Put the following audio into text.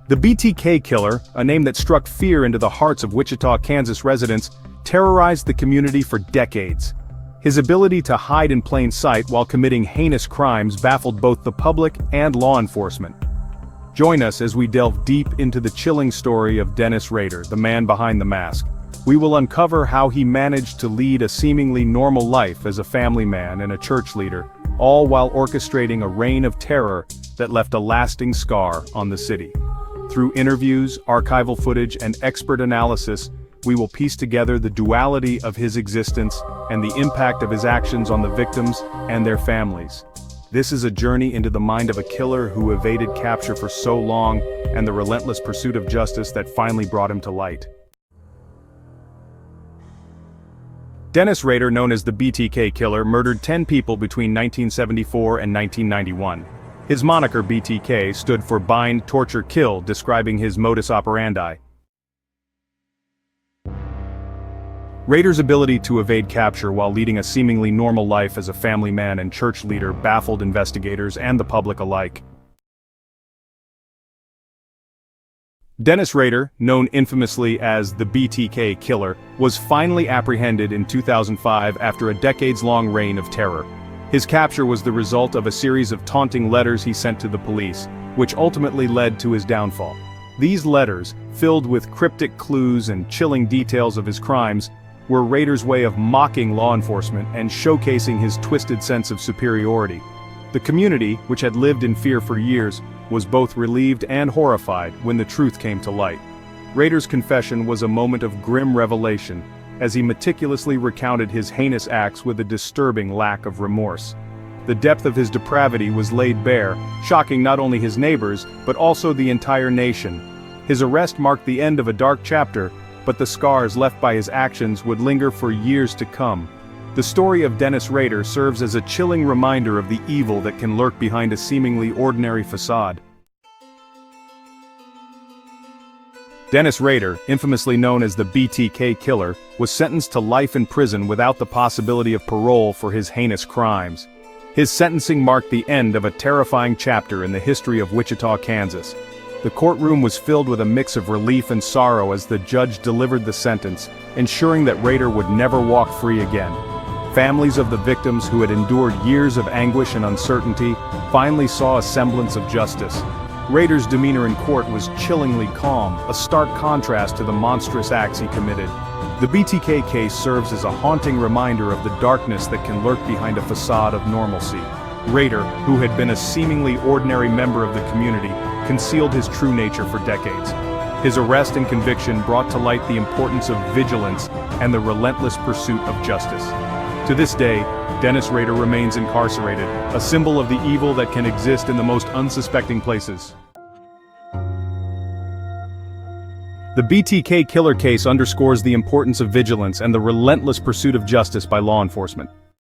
The BTK Killer, a name that struck fear into the hearts of Wichita, Kansas residents, terrorized the community for decades. His ability to hide in plain sight while committing heinous crimes baffled both the public and law enforcement. Join us as we delve deep into the chilling story of Dennis Rader, the man behind the mask. We will uncover how he managed to lead a seemingly normal life as a family man and a church leader, all while orchestrating a reign of terror that left a lasting scar on the city. Through interviews, archival footage, and expert analysis, we will piece together the duality of his existence and the impact of his actions on the victims and their families. This is a journey into the mind of a killer who evaded capture for so long and the relentless pursuit of justice that finally brought him to light. Dennis Rader, known as the BTK Killer, murdered 10 people between 1974 and 1991. His moniker BTK stood for Bind, Torture, Kill, describing his modus operandi. Rader's ability to evade capture while leading a seemingly normal life as a family man and church leader baffled investigators and the public alike. Dennis Rader, known infamously as the BTK Killer, was finally apprehended in 2005 after a decades-long reign of terror. His capture was the result of a series of taunting letters he sent to the police, which ultimately led to his downfall. These letters, filled with cryptic clues and chilling details of his crimes, were Rader's way of mocking law enforcement and showcasing his twisted sense of superiority. The community, which had lived in fear for years, was both relieved and horrified when the truth came to light. Rader's confession was a moment of grim revelation, as he meticulously recounted his heinous acts with a disturbing lack of remorse. The depth of his depravity was laid bare, shocking not only his neighbors, but also the entire nation. His arrest marked the end of a dark chapter, but the scars left by his actions would linger for years to come. The story of Dennis Rader serves as a chilling reminder of the evil that can lurk behind a seemingly ordinary facade. Dennis Rader, infamously known as the BTK Killer, was sentenced to life in prison without the possibility of parole for his heinous crimes. His sentencing marked the end of a terrifying chapter in the history of Wichita, Kansas. The courtroom was filled with a mix of relief and sorrow as the judge delivered the sentence, ensuring that Rader would never walk free again. Families of the victims who had endured years of anguish and uncertainty finally saw a semblance of justice. Rader's demeanor in court was chillingly calm, a stark contrast to the monstrous acts he committed. The BTK case serves as a haunting reminder of the darkness that can lurk behind a facade of normalcy. Rader, who had been a seemingly ordinary member of the community, concealed his true nature for decades. His arrest and conviction brought to light the importance of vigilance and the relentless pursuit of justice. To this day, Dennis Rader remains incarcerated, a symbol of the evil that can exist in the most unsuspecting places. The BTK Killer case underscores the importance of vigilance and the relentless pursuit of justice by law enforcement.